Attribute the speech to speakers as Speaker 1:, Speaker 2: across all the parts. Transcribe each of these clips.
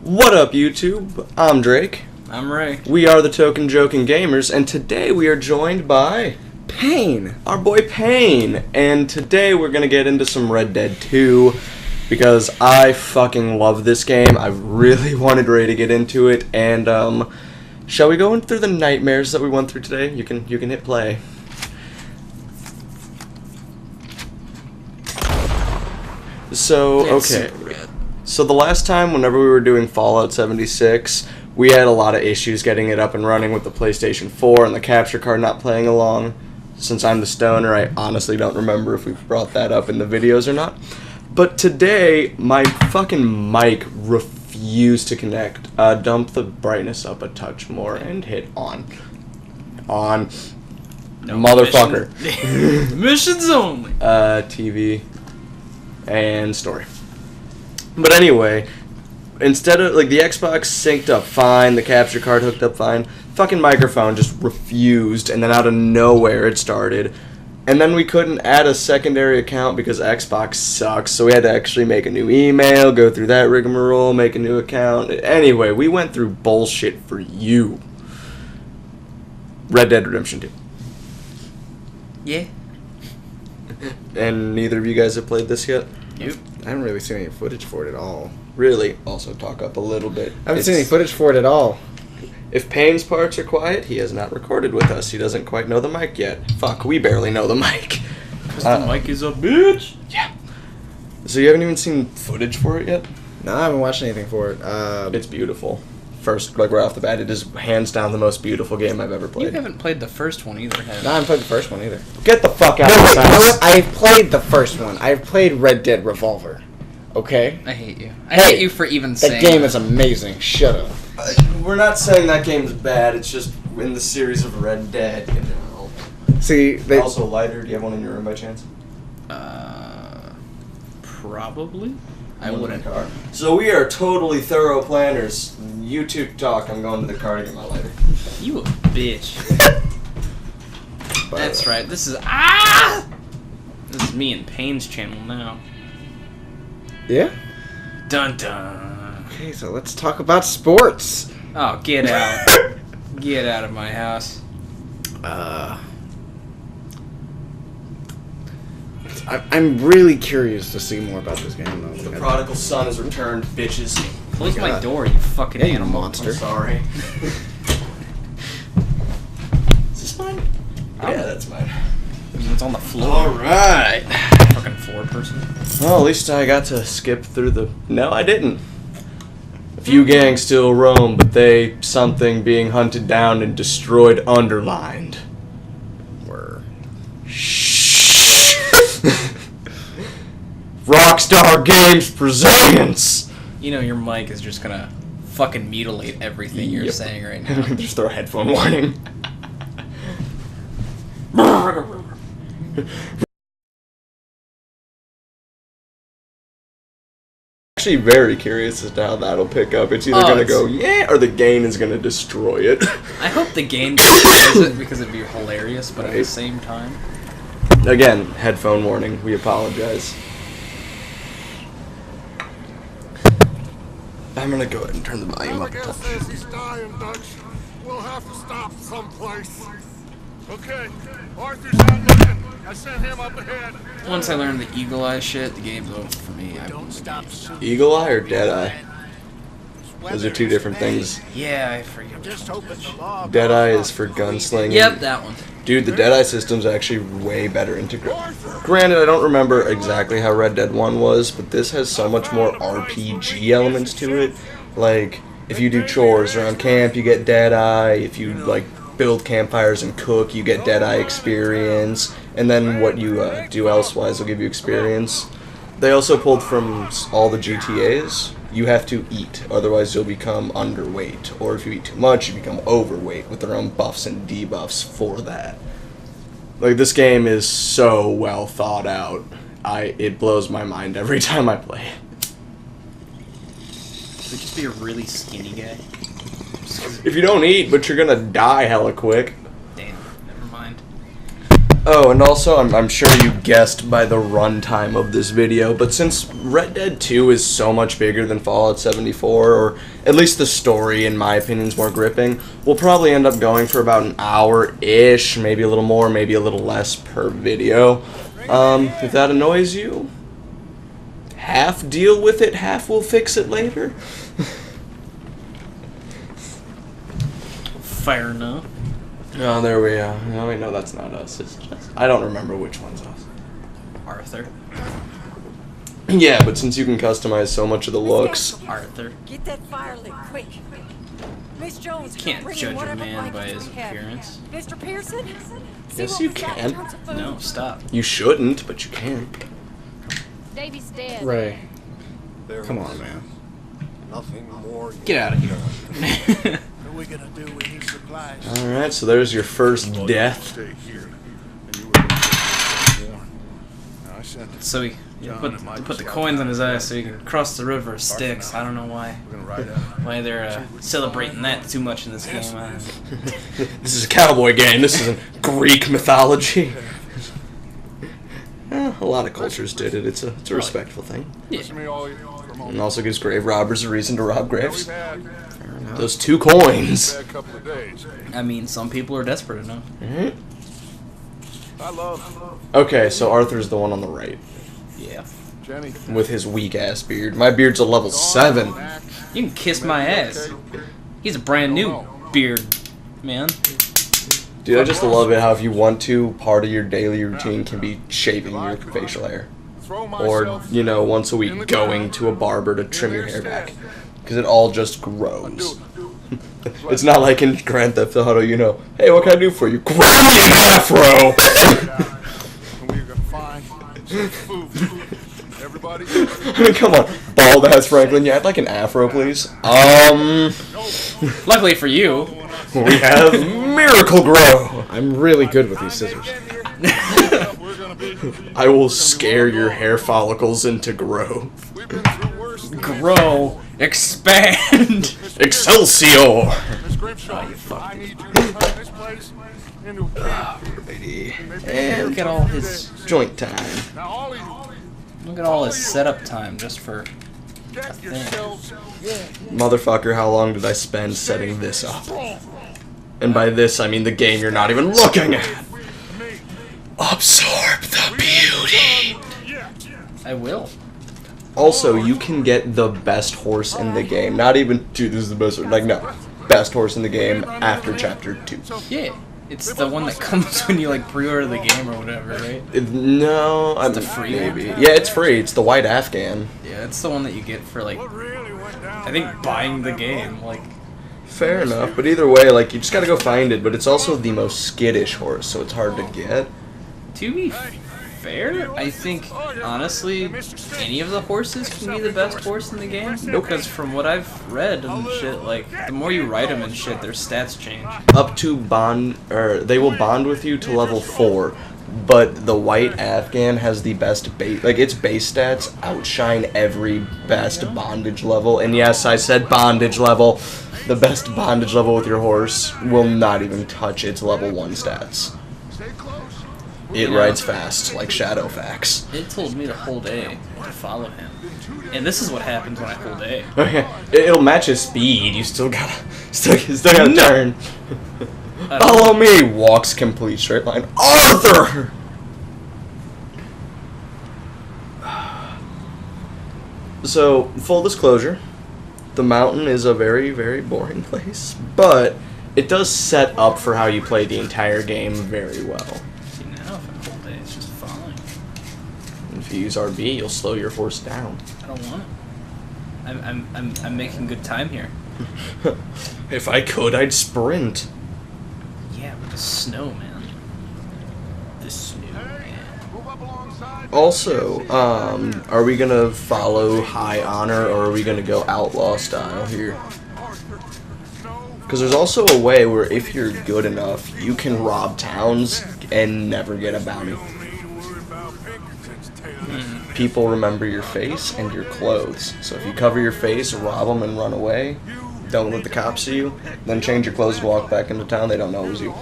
Speaker 1: What up, YouTube? I'm Drake.
Speaker 2: I'm Ray.
Speaker 1: We are the Token Joking Gamers, and today we are joined by
Speaker 2: Payne.
Speaker 1: Our boy Payne. And today we're gonna get into some Red Dead 2 because I fucking love this game. I really wanted Ray to get into it, and shall we go in through the nightmares that we went through today? You can hit play. So okay. So the last time, whenever we were doing Fallout 76, we had a lot of issues getting it up and running with the PlayStation 4 and the capture card not playing along. Since I'm the stoner, I honestly don't remember if we brought that up in the videos or not. But today, my fucking mic refused to connect. Dump the brightness up a touch more and hit on. On. No, motherfucker.
Speaker 2: Missions only.
Speaker 1: TV and story. But anyway, instead of, like, the Xbox synced up fine, the capture card hooked up fine, fucking microphone just refused, and then out of nowhere it started. And then we couldn't add a secondary account because Xbox sucks, so we had to actually make a new email, go through that rigmarole, make a new account. Anyway, we went through bullshit for you. Red Dead Redemption 2.
Speaker 2: Yeah.
Speaker 1: And neither of you guys have played this yet?
Speaker 2: Nope.
Speaker 3: I haven't really seen any footage for it at all.
Speaker 1: Really? Also talk up a little bit.
Speaker 3: I haven't seen any footage for it at all.
Speaker 1: If Payne's parts are quiet, he has not recorded with us. He doesn't quite know the mic yet. Fuck, we barely know the mic.
Speaker 2: Because the mic is a bitch.
Speaker 1: Yeah. So you haven't even seen footage for it yet?
Speaker 3: No, I haven't watched anything for it.
Speaker 1: It's beautiful. First, like right off the bat, it is hands down the most beautiful game I've ever played.
Speaker 2: You haven't played the first one either, have you?
Speaker 3: No, I haven't played the first one either.
Speaker 1: Get the fuck out
Speaker 3: No,
Speaker 1: of
Speaker 3: wait,
Speaker 1: the
Speaker 3: you know
Speaker 1: house.
Speaker 3: what? I've played the first one. I've played Red Dead Revolver. Okay?
Speaker 2: I hate you. I hate you for even saying
Speaker 3: that game is amazing. Shut up.
Speaker 1: We're not saying that game's bad, it's just in the series of Red Dead, you know.
Speaker 3: See, they...
Speaker 1: Also, lighter, do you have one in your room by chance?
Speaker 2: Probably. I wouldn't.
Speaker 1: So we are totally thorough planners. You two talk, I'm going to the car to get my lighter.
Speaker 2: You a bitch. That's right. This is This is me and Payne's channel now.
Speaker 3: Yeah?
Speaker 2: Dun dun.
Speaker 3: Okay, so let's talk about sports.
Speaker 2: Oh, get out. Get out of my house.
Speaker 3: I'm really curious to see more about this game, though.
Speaker 1: The prodigal son has returned, bitches.
Speaker 2: Close my door, you fucking
Speaker 3: you
Speaker 2: animal.
Speaker 3: monster.
Speaker 1: I'm sorry. Is this mine? Yeah, that's mine.
Speaker 2: It's on the floor.
Speaker 1: Alright.
Speaker 2: Fucking floor person.
Speaker 1: Well, at least I got to skip through the... No, I didn't. A few gangs still roam, but they... something being hunted down and destroyed underlined.
Speaker 3: Were.
Speaker 1: Shh. Rockstar Games presents!
Speaker 2: You know your mic is just gonna fucking mutilate everything you're saying right now.
Speaker 1: Just throw a headphone warning. Actually very curious as to how that'll pick up. It's either gonna go yeah, or the gain is gonna destroy it.
Speaker 2: I hope the game destroys it because it'd be hilarious, but at the same time.
Speaker 1: Again, headphone warning. We apologize. I'm gonna go ahead and turn the volume up a touch.
Speaker 4: Says he's dying, Dutch. We'll have to stop someplace. Okay, Arthur's not looking. I sent him up ahead.
Speaker 2: Once I learn the eagle eye shit, the game's over for me.
Speaker 4: Don't stop.
Speaker 1: Eagle Eye or Dead Eye? Those are two different things.
Speaker 2: Yeah, I forget.
Speaker 4: Just hoping the law.
Speaker 1: Dead Eye is for gunslinging.
Speaker 2: Yep, that one.
Speaker 1: Dude, the Dead Eye system's actually way better integrated. Granted, I don't remember exactly how Red Dead 1 was, but this has so much more RPG elements to it. Like, if you do chores around camp, you get Dead Eye. If you, like, build campfires and cook, you get Dead Eye experience. And then what you do elsewise will give you experience. They also pulled from all the GTAs. You have to eat, otherwise you'll become underweight. Or if you eat too much, you become overweight with their own buffs and debuffs for that. Like, this game is so well thought out. It blows my mind every time I play it.
Speaker 2: Would just be a really skinny guy.
Speaker 1: If you don't eat, but you're gonna die hella quick.
Speaker 2: Damn, never mind.
Speaker 1: Oh, and also, I'm sure you guessed by the runtime of this video, but since Red Dead 2 is so much bigger than Fallout 74, or at least the story, in my opinion, is more gripping, we'll probably end up going for about an hour-ish, maybe a little more, maybe a little less per video. If that annoys you, half deal with it, half we'll fix it later.
Speaker 2: Fair enough.
Speaker 1: Oh, there we are. No, wait, no, that's not us. It's just, I don't remember which one's us.
Speaker 2: Arthur.
Speaker 1: Yeah, but since you can customize so much of the looks,
Speaker 2: Arthur.
Speaker 5: Get that fire lit quick. Miss Jones,
Speaker 2: Can't
Speaker 5: bring in
Speaker 2: judge a
Speaker 5: whatever
Speaker 2: man by
Speaker 5: blankets
Speaker 2: his
Speaker 5: we have.
Speaker 2: appearance.
Speaker 5: Mr. Pearson? See
Speaker 1: Yes,
Speaker 5: what
Speaker 1: you
Speaker 5: we got in
Speaker 1: can.
Speaker 5: terms of food?
Speaker 2: No, stop.
Speaker 1: you shouldn't, but you can.
Speaker 6: Davy's dead.
Speaker 3: Ray,
Speaker 4: There
Speaker 3: come
Speaker 4: is
Speaker 3: on, man.
Speaker 4: Nothing more.
Speaker 2: Get out of here.
Speaker 4: What are we gonna do? We need supplies.
Speaker 1: Alright, so there's your first death.
Speaker 4: Stay here. And you were gonna get warned. Now, I sent it.
Speaker 2: So he put the coins on his eyes so he can cross the river of Styx. I don't know why.
Speaker 4: We're gonna ride out.
Speaker 2: Why they're celebrating that too much in this game. I don't know.
Speaker 1: This is a cowboy game. This isn't Greek mythology. A lot of cultures did it. It's a respectful thing.
Speaker 4: Listen to me all you for a
Speaker 1: And
Speaker 4: moment.
Speaker 1: also gives grave robbers a reason to rob
Speaker 4: We've
Speaker 1: graves.
Speaker 4: had
Speaker 1: Those 2 coins.
Speaker 4: a bad couple of days.
Speaker 2: I mean, some people are desperate enough.
Speaker 4: I love
Speaker 1: Okay, so Arthur's the one on the right.
Speaker 2: Yeah.
Speaker 4: Jenny.
Speaker 1: With his weak ass beard. My beard's a level 7.
Speaker 2: You can kiss my ass. He's a brand new beard, man.
Speaker 1: Dude, I just love it how if you want to, part of your daily routine can be shaving your facial hair.
Speaker 4: Throw
Speaker 1: Or,
Speaker 4: myself
Speaker 1: you know, once a
Speaker 4: in
Speaker 1: week
Speaker 4: the
Speaker 1: going
Speaker 4: ground.
Speaker 1: to a barber to trim your hair back. Because it all just grows.
Speaker 4: Do
Speaker 1: It's not like in Grand Theft Auto, you know, hey, what can I do for you? Grow me an afro!
Speaker 4: And we're gonna find some food. Everybody.
Speaker 1: I mean, come on. Bald ass Franklin, you had like an afro, please?
Speaker 2: Luckily for you,
Speaker 1: We have Miracle Grow!
Speaker 3: I'm really good with these scissors.
Speaker 4: We're gonna be.
Speaker 1: I will scare your hair follicles into growth.
Speaker 4: We've been through worse.
Speaker 2: grow, expand.
Speaker 1: Excelsior!
Speaker 4: Miss Grimshaw, I need you to turn this place into a camp.
Speaker 1: Righty.
Speaker 2: Look
Speaker 1: And
Speaker 2: at all his,
Speaker 1: joint time.
Speaker 4: Now all of you,
Speaker 2: look at all his setup time just for.
Speaker 4: get yourselves
Speaker 1: Motherfucker, how long did I spend setting this up? And by this, I mean the game you're not even looking at. Absorb the beauty.
Speaker 2: I will.
Speaker 1: Also, you can get the best horse in the game. Not even, dude, this is the best, like, no. Best horse in the game after Chapter 2.
Speaker 2: Yeah, it's the one that comes when you like pre-order the game or whatever, right?
Speaker 1: No, I'm
Speaker 2: the free
Speaker 1: maybe.
Speaker 2: one?
Speaker 1: Yeah, it's free. It's the white Afghan.
Speaker 2: Yeah, it's the one that you get for like
Speaker 4: really went down.
Speaker 2: I think buying the game. Like,
Speaker 1: Fair enough, but either way, like, you just gotta go find it. But it's also the most skittish horse, so it's hard to get.
Speaker 2: to be fair, I think honestly any of the horses can be the best horse in the game. Because from what I've read and shit, like the more you ride them and shit, their stats change.
Speaker 1: Up to bond, or they will bond with you to level 4. But the white Afghan has the best base, like its base stats outshine every best bondage level. And yes, I said bondage level. The best bondage level with your horse will not even touch its level 1 stats.
Speaker 4: Stay close.
Speaker 1: It rides fast, like Shadowfax.
Speaker 2: It told me to hold A to follow him. And this is what happens when I hold A.
Speaker 1: Okay, it'll match his speed. You still gotta turn. Follow me. Walks complete straight line. Arthur. So, full disclosure, the mountain is a very, very boring place, but it does set up for how you play the entire game very well.
Speaker 2: See now if I hold A, it's just following.
Speaker 1: If you use RB, you'll slow your horse down.
Speaker 2: I don't want it. I'm making good time here.
Speaker 1: If I could, I'd sprint.
Speaker 2: Yeah, but the snow, man. The snow, man.
Speaker 4: Move up alongside.
Speaker 1: Also, are we gonna follow High Honor or are we gonna go Outlaw style here? Because there's also a way where if you're good enough, you can rob towns and never get a bounty. People remember your face and your clothes. So if you cover your face, rob them, and run away, don't let the cops see you, then change your clothes and walk back into town, they don't know it was you.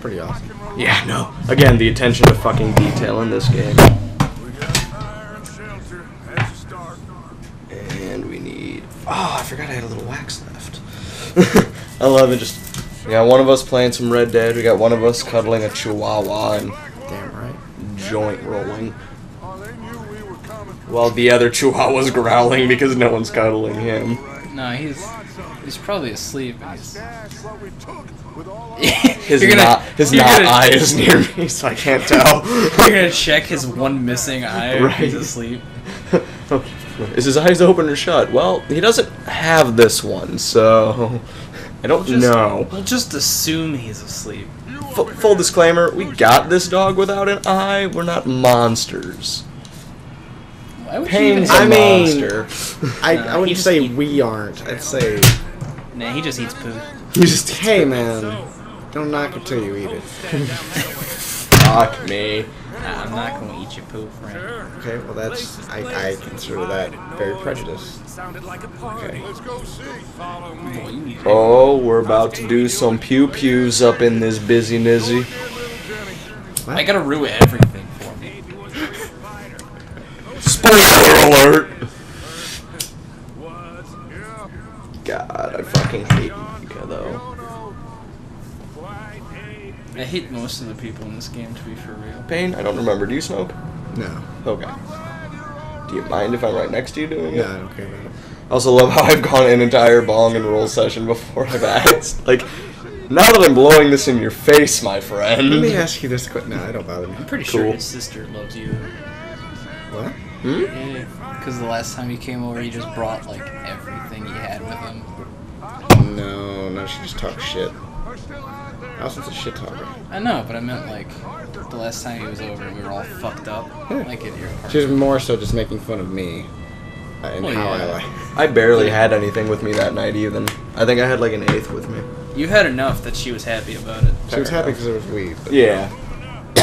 Speaker 3: Pretty awesome.
Speaker 1: Yeah, no. Again, the attention to fucking detail in this game.
Speaker 4: We got fire and shelter. That's a start.
Speaker 1: And we need... Oh, I forgot I had a little wax left. I love it. Just... We got one of us playing some Red Dead. We got one of us cuddling a chihuahua and
Speaker 3: Damn right.
Speaker 1: joint rolling.
Speaker 4: Oh, they knew we were coming.
Speaker 1: While the other chihuahua's growling because no one's cuddling him.
Speaker 2: No, he's probably asleep. And he's...
Speaker 4: That's what we took with all our
Speaker 1: His
Speaker 2: You're gonna-
Speaker 1: his
Speaker 2: you're
Speaker 1: not
Speaker 2: gonna-
Speaker 1: eye is near me, so I can't tell.
Speaker 2: You're gonna check his one missing eye if he's
Speaker 1: Right.
Speaker 2: asleep.
Speaker 1: Is his eyes open or shut? Well, he doesn't have this one, so I don't know.
Speaker 2: We'll just assume he's asleep.
Speaker 1: Full disclaimer, we got this dog without an eye. We're not monsters.
Speaker 2: Why would
Speaker 1: Pain's
Speaker 2: you
Speaker 1: a
Speaker 3: I mean-
Speaker 1: monster.
Speaker 3: I
Speaker 2: he
Speaker 3: wouldn't
Speaker 2: just
Speaker 3: say
Speaker 2: eat-
Speaker 3: we aren't. I'd say,
Speaker 2: Nah, he just eats poo.
Speaker 1: You just
Speaker 3: hey man, don't knock it till you eat it.
Speaker 1: fuck me.
Speaker 2: Nah, I'm not gonna eat your poo, friend.
Speaker 3: Okay, well that's, I consider that very prejudiced.
Speaker 4: sounded like a party. Let's go see. Follow me.
Speaker 2: Boy, you need
Speaker 1: Oh, we're about to do some pew-pews up in this busy nizzy.
Speaker 2: I gotta ruin everything for me.
Speaker 1: Spoiler alert!
Speaker 4: Was, yeah.
Speaker 1: God, I fucking hate Mika, though.
Speaker 2: I hate most of the people in this game, to be for real.
Speaker 1: Pain, I don't remember. Do you smoke?
Speaker 3: No.
Speaker 1: Okay. Do you mind if I'm right next to you doing
Speaker 3: No,
Speaker 1: it?
Speaker 3: I don't care about it.
Speaker 1: I also love how I've gone an entire bong and roll session before I've asked. Like, now that I'm blowing this in your face, my friend.
Speaker 3: Let me ask you this question. No, it don't bother me.
Speaker 2: I'm pretty sure
Speaker 1: Cool.
Speaker 2: his sister loves you.
Speaker 3: What?
Speaker 2: Yeah, because the last time he came over, he just brought, like, everything he had with him.
Speaker 3: No, she just talks shit. Allison's a shit talker.
Speaker 2: I know, but I meant, like, the last time he was over, we were all fucked up. Like, at your apartment.
Speaker 3: She was more so just making fun of me and
Speaker 2: Well,
Speaker 3: how I
Speaker 2: yeah.
Speaker 3: like.
Speaker 1: I barely had anything with me that night, even. I think I had like an eighth with me.
Speaker 2: You had enough that she was happy about it.
Speaker 3: She was happy because it was weed. But
Speaker 1: Yeah.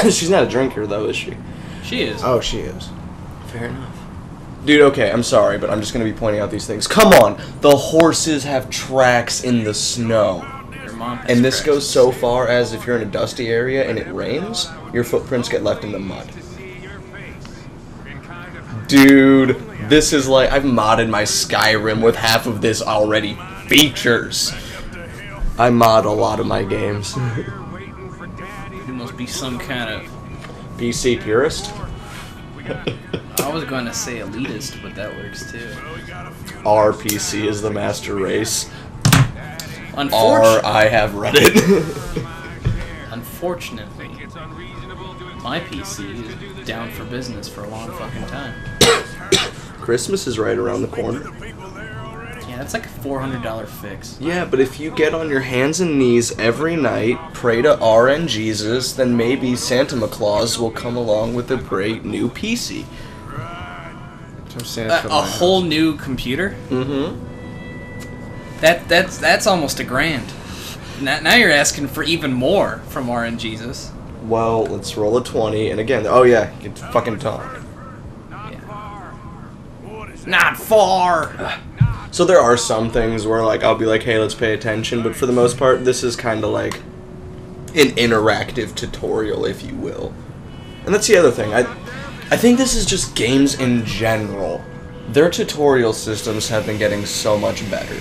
Speaker 1: She's not a drinker, though, is she?
Speaker 2: She is.
Speaker 3: Oh, she is.
Speaker 1: Fair enough. Dude, okay, I'm sorry, but I'm just gonna be pointing out these things. Come on! The horses have tracks in the snow.
Speaker 2: Your mom has
Speaker 1: And this
Speaker 2: cracks.
Speaker 1: goes so far as if you're in a dusty area and it rains, your footprints get left in the mud. Dude, this is like, I've modded my Skyrim with half of this already features. I mod a lot of my games.
Speaker 2: You must be some kind of...
Speaker 1: PC purist?
Speaker 2: I was going to say elitist, but that works too.
Speaker 1: Our PC is the master race.
Speaker 2: Unfortunately,
Speaker 1: I have Reddit.
Speaker 2: unfortunately, my PC is down for business for a long fucking time.
Speaker 1: Christmas is right around the corner.
Speaker 2: Yeah, that's like a $400 fix.
Speaker 1: Yeah, but if you get on your hands and knees every night, pray to RN Jesus, then maybe Santa Claus will come along with a great new PC.
Speaker 3: I'm saying
Speaker 2: A whole new computer?
Speaker 1: Mm-hmm.
Speaker 2: That's almost $1,000. Now you're asking for even more from RN Jesus.
Speaker 1: Well, let's roll a 20, and again, oh yeah, you can fucking talk.
Speaker 2: Not far.
Speaker 1: So there are some things where, like, I'll be like, hey, let's pay attention, but for the most part, this is kind of like an interactive tutorial, if you will. And that's the other thing. I think this is just games in general. Their tutorial systems have been getting so much better.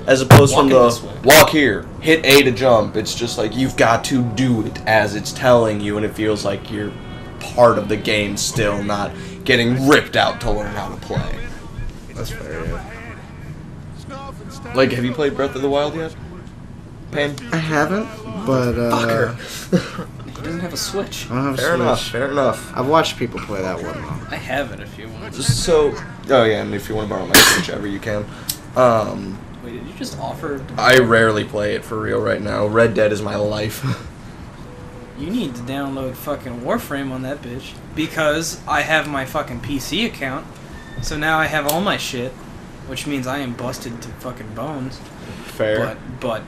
Speaker 1: As opposed from
Speaker 2: Walking this way.
Speaker 1: the, walk here, hit A to jump. It's just like, you've got to do it as it's telling you, and it feels like you're part of the game still, not getting ripped out to learn how to play.
Speaker 3: That's fair, yeah.
Speaker 1: Like, have you played Breath of the Wild yet? Pain?
Speaker 3: I haven't, but
Speaker 2: He doesn't have a Switch.
Speaker 3: I don't have a
Speaker 1: Fair enough,
Speaker 3: Switch.
Speaker 1: fair enough.
Speaker 3: I've watched people play that one though.
Speaker 2: I have it if you want.
Speaker 1: So, oh yeah, and if you want to borrow my Switch ever, you can.
Speaker 2: Wait, did you just offer?
Speaker 1: I rarely play it for real right now. Red Dead is my life.
Speaker 2: You need to download fucking Warframe on that bitch because I have my fucking PC account, so now I have all my shit, which means I am busted to fucking bones.
Speaker 1: Fair.
Speaker 2: But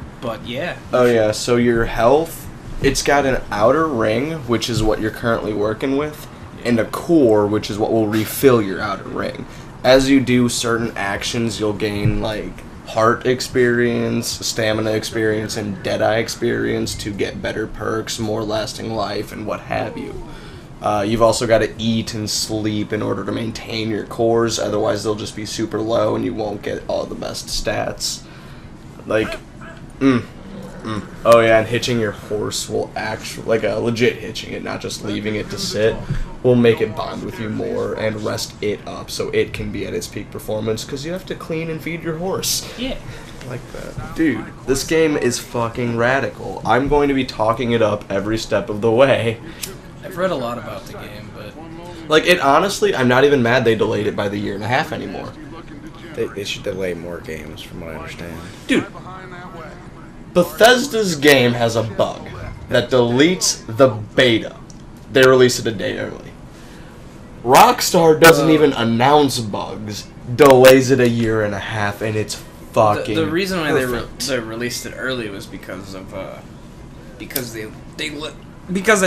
Speaker 2: yeah.
Speaker 1: Oh yeah, so your health, it's got an outer ring, which is what you're currently working with, and a core, which is what will refill your outer ring. As you do certain actions, you'll gain, like, heart experience, stamina experience, and Deadeye experience to get better perks, more lasting life, and what have you. You've also got to eat and sleep in order to maintain your cores, otherwise they'll just be super low and you won't get all the best stats. Like, oh yeah, and hitching your horse will actually, like legit hitching it, not just leaving it to sit, will make it bond with you more and rest it up so it can be at its peak performance, because you have to clean and feed your horse.
Speaker 2: Yeah.
Speaker 1: Like that. Dude, this game is fucking radical. I'm going to be talking it up every step of the way.
Speaker 2: I've read a lot about the game, but
Speaker 1: Like, it honestly, I'm not even mad they delayed it by the 1.5 years anymore.
Speaker 3: They should delay more games, from what I understand.
Speaker 1: Dude, Bethesda's game has a bug that deletes the beta. They release it a day early. Rockstar doesn't even announce bugs, delays it a 1.5 years, and it's fucking
Speaker 2: the reason why
Speaker 1: perfect.
Speaker 2: they released it early was because of because they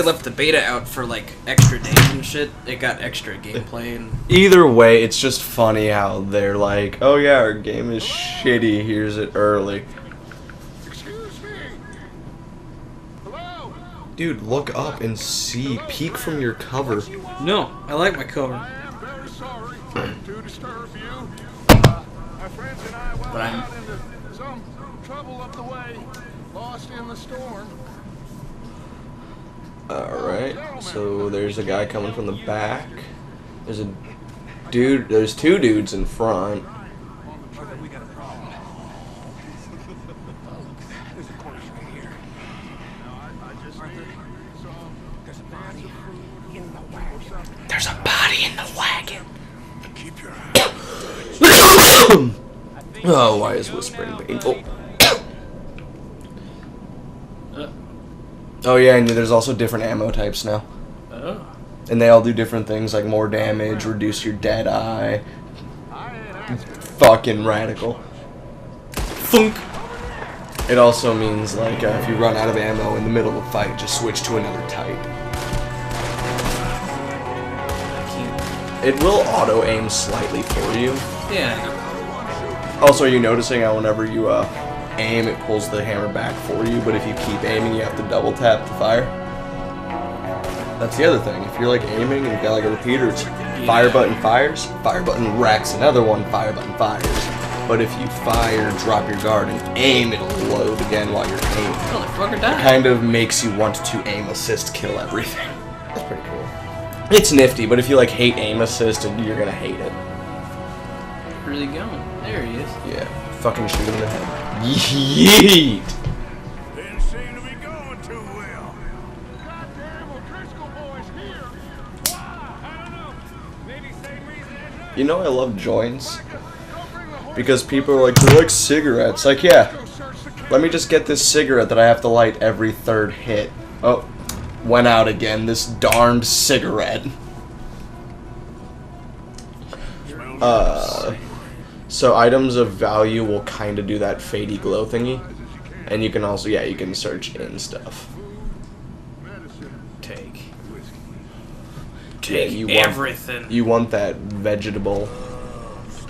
Speaker 2: left the beta out for like extra days and shit. It got extra gameplay and
Speaker 1: Either way, it's just funny how they're like, oh yeah, our game is shitty, here's it early.
Speaker 4: Excuse me. Hello.
Speaker 1: Dude, look up and see. Peek from your cover.
Speaker 2: no, I like my cover.
Speaker 4: I am very sorry to disturb you. My friends and I went
Speaker 2: But I'm-
Speaker 4: out into some trouble up the way, lost in the storm.
Speaker 1: Alright, so there's a guy coming from the back. There's a dude, there's 2 dudes in front. There's a body in the wagon.
Speaker 4: Keep your
Speaker 1: Oh, why is whispering painful? Oh yeah, and there's also different ammo types now.
Speaker 2: Oh.
Speaker 1: And they all do different things, like more damage, reduce your dead eye. Fucking radical. Thunk! It also means, like, if you run out of ammo in the middle of a fight, just switch to another type. It will auto-aim slightly for you.
Speaker 2: Yeah, I know.
Speaker 1: Also, are you noticing how whenever you aim, it pulls the hammer back for you, but if you keep aiming, you have to double tap to fire? That's the other thing. If you're like aiming and you've got like a repeater, it's fire button fires, fire button racks another one, fire button fires. But if you fire, drop your guard, and aim, it'll load again while you're aiming.
Speaker 2: Motherfucker died.
Speaker 1: Kind of makes you want to aim assist kill everything.
Speaker 3: That's pretty cool.
Speaker 1: It's nifty, but if you like hate aim assist, you're gonna hate it.
Speaker 2: Where's he going? There he is.
Speaker 1: Yeah, fucking shoot him in the head. Yeet!
Speaker 4: Didn't seem to be going too well. Goddamn, O'Driscoll boys here. Why? I don't know. Maybe same reason as us.
Speaker 1: You know I love joints
Speaker 4: Don't bring the horse.
Speaker 1: because people are like, they're like cigarettes. Like, yeah,
Speaker 4: Go search the camp.
Speaker 1: let me just get this cigarette that I have to light every 3rd hit. Oh, went out again, this darned cigarette. So items of value will kind of do that fadey glow thingy. And you can also, yeah, you can search in stuff.
Speaker 2: Take.
Speaker 1: Yeah,
Speaker 2: Take
Speaker 1: you want-
Speaker 2: everything.
Speaker 1: You want that vegetable.
Speaker 4: You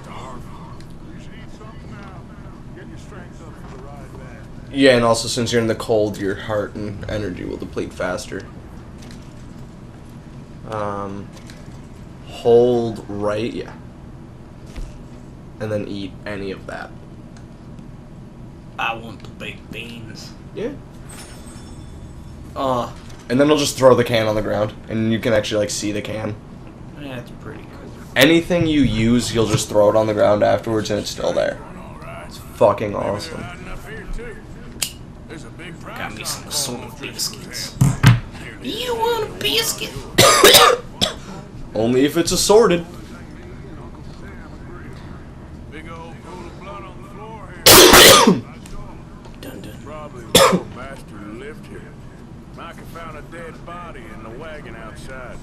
Speaker 4: should eat something now. Get your strength up for the ride back.
Speaker 1: Yeah, and also since you're in the cold, your heart and energy will deplete faster. Hold right, yeah. And then eat any of that.
Speaker 2: I want the baked beans.
Speaker 1: Yeah.
Speaker 2: Oh,
Speaker 1: And then it'll just throw the can on the ground, and you can actually like see the can.
Speaker 2: that's pretty cool.
Speaker 1: Anything you use, you'll just throw it on the ground afterwards, and it's still there. It's fucking awesome.
Speaker 4: Hiding up here too. There's a big prize
Speaker 2: Got me some
Speaker 4: on
Speaker 2: assorted
Speaker 4: the
Speaker 2: biscuits.
Speaker 4: Here,
Speaker 2: You want a biscuit?
Speaker 1: Only if it's assorted.
Speaker 4: big old pool of blood on the floor here.
Speaker 2: Dun dun.
Speaker 4: Probably the old bastard who lived here. Micah found a dead body in the wagon outside.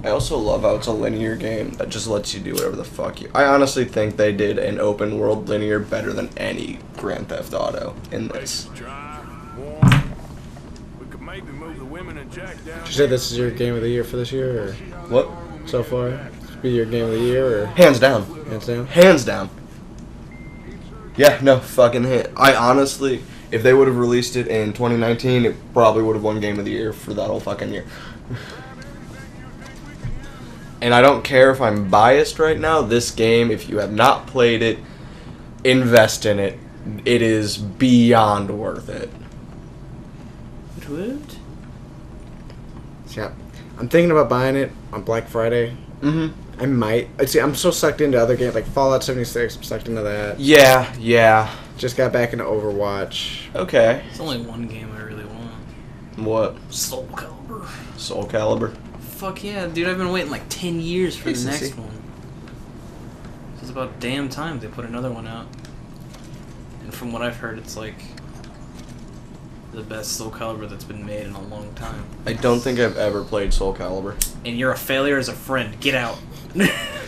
Speaker 1: I also love how it's a linear game that just lets you do whatever the fuck you... I honestly think they did an open world linear better than any Grand Theft Auto in this.
Speaker 4: Dry, warm. We could maybe move the women and Jack down.
Speaker 3: Did you say this is your game of the year for this year, or
Speaker 1: What?
Speaker 3: so far? This be your game of the year, or
Speaker 1: Hands down.
Speaker 3: hands down?
Speaker 1: Hands down. Yeah, no, fucking hit. I honestly, if they would have released it in 2019, it probably would have won Game of the Year for that whole fucking year. And I don't care if I'm biased right now. This game, if you have not played it, invest in it. It is beyond worth it.
Speaker 2: What?
Speaker 3: Yeah, I'm thinking about buying it on Black Friday. I might. See, I'm so sucked into other games like Fallout 76. I'm sucked into that.
Speaker 1: Yeah, yeah.
Speaker 3: Just got back into Overwatch.
Speaker 1: Okay.
Speaker 2: There's only one game I really want.
Speaker 1: What?
Speaker 2: Soul Calibur.
Speaker 1: Soul Calibur.
Speaker 2: Fuck yeah, dude! I've been waiting like 10 years for the
Speaker 1: Sissy.
Speaker 2: next one. It's about damn time they put another one out. And from what I've heard, it's like the best Soul Calibur that's been made in a long time.
Speaker 1: I don't think I've ever played Soul Calibur.
Speaker 2: And you're a failure as a friend. Get out. I'm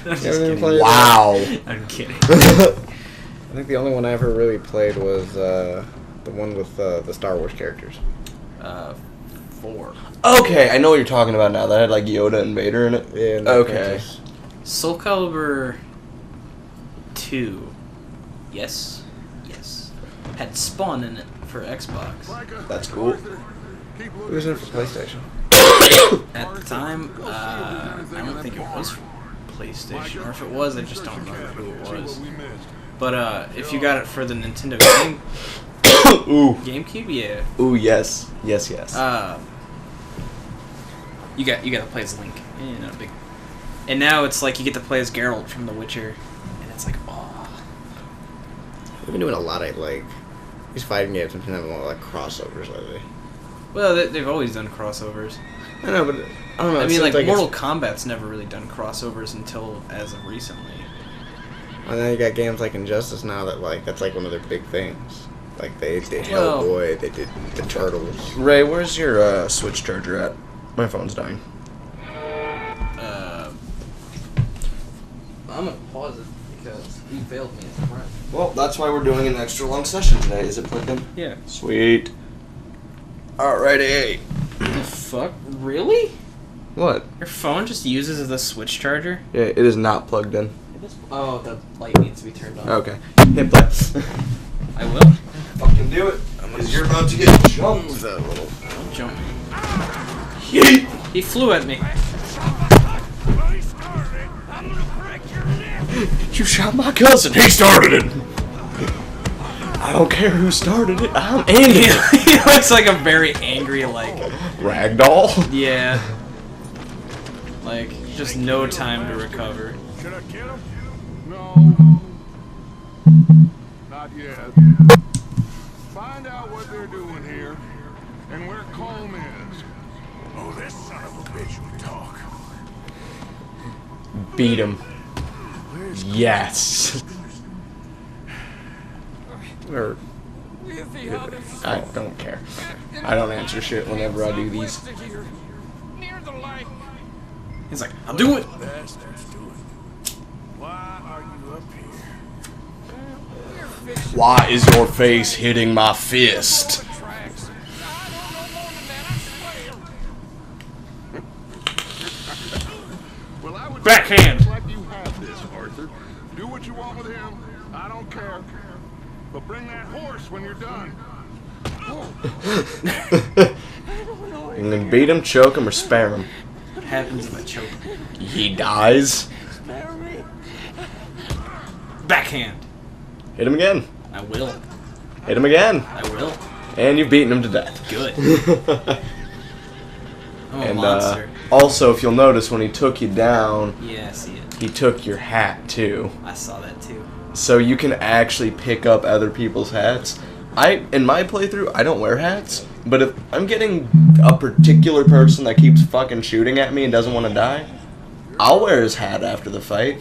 Speaker 2: just
Speaker 3: Never
Speaker 2: kidding.
Speaker 3: played
Speaker 1: Wow.
Speaker 2: I'm kidding.
Speaker 3: I think the only one I ever really played was the one with the Star Wars characters.
Speaker 2: 4.
Speaker 1: Okay, I know what you're talking about now. That had like Yoda and Vader in it.
Speaker 3: Yeah. and the
Speaker 1: Okay.
Speaker 3: Apprentice.
Speaker 2: Soul Calibur 2. Yes. Had Spawn in it for Xbox.
Speaker 1: That's cool.
Speaker 3: It was in for PlayStation.
Speaker 2: At the time, I don't think it was for PlayStation, or if it was, I just don't remember who it was. But if you got it for the Nintendo
Speaker 1: Ooh.
Speaker 2: GameCube, yeah.
Speaker 1: Ooh, yes. You
Speaker 2: You got to play as Link. Not big. And now it's like you get to play as Geralt from The Witcher, and it's like, oh.
Speaker 3: We've been doing a lot of like these fighting games. We've been having a lot of like crossovers lately.
Speaker 2: Well, they've always done crossovers.
Speaker 3: I know, but I don't know.
Speaker 2: I
Speaker 3: it
Speaker 2: mean,
Speaker 3: seems
Speaker 2: like
Speaker 3: it's-
Speaker 2: Mortal Kombat's never really done crossovers until as of recently.
Speaker 3: And then you got games like Injustice now that like that's like one of their big things. Like they did
Speaker 2: Well-
Speaker 3: Hellboy, they did the Turtles.
Speaker 1: Ray, where's your Switch charger at? My phone's dying.
Speaker 2: I'm gonna pause it because he failed me as a friend.
Speaker 1: Well, that's why we're doing an extra long session today. Is it plugged in?
Speaker 2: Yeah.
Speaker 1: Sweet. Alrighty.
Speaker 2: The fuck? Really?
Speaker 1: What?
Speaker 2: Your phone just uses the Switch charger?
Speaker 1: Yeah, it is not plugged in.
Speaker 2: Oh, the light needs to be turned on.
Speaker 1: Okay. Hit play.
Speaker 2: I will.
Speaker 1: Fucking do it. Because you're about to get jumped.
Speaker 3: That little.
Speaker 2: Jump.
Speaker 1: Yeet.
Speaker 2: He flew at me.
Speaker 1: You shot my cousin. He started it. I don't care who started it. I'm in it.
Speaker 2: He looks like a very angry, like,
Speaker 1: Ragdoll.
Speaker 2: yeah. Like, just no time to recover.
Speaker 4: Should I kill him? No. Not yet. Find out what they're doing here and where Colm is. Oh, this son of a bitch would talk.
Speaker 1: Beat him. Yes. Or I don't care. I don't answer shit whenever I do these.
Speaker 4: Near the lake.
Speaker 2: He's like, I'll do it.
Speaker 4: Bastards doing. Why are you up here?
Speaker 1: Why is your face hitting my fist?
Speaker 4: Tracks. Well, I would
Speaker 2: Backhand.
Speaker 4: like you have this, Arthur. Do what you want with him. I don't care. But bring that horse when you're done.
Speaker 1: You can beat him, choke him, or spare him.
Speaker 2: What happens if I choke him?
Speaker 1: He dies.
Speaker 2: Backhand.
Speaker 1: Hit him again.
Speaker 2: I will.
Speaker 1: Hit him again.
Speaker 2: I will.
Speaker 1: And you've beaten him to death.
Speaker 2: Good. I'm a
Speaker 1: And
Speaker 2: monster.
Speaker 1: also, if you'll notice, when he took you down,
Speaker 2: Yeah, I see it.
Speaker 1: he took your hat too.
Speaker 2: I saw that too.
Speaker 1: So you can actually pick up other people's hats. In my playthrough, I don't wear hats, but if I'm getting a particular person that keeps fucking shooting at me and doesn't want to die, I'll wear his hat after the fight.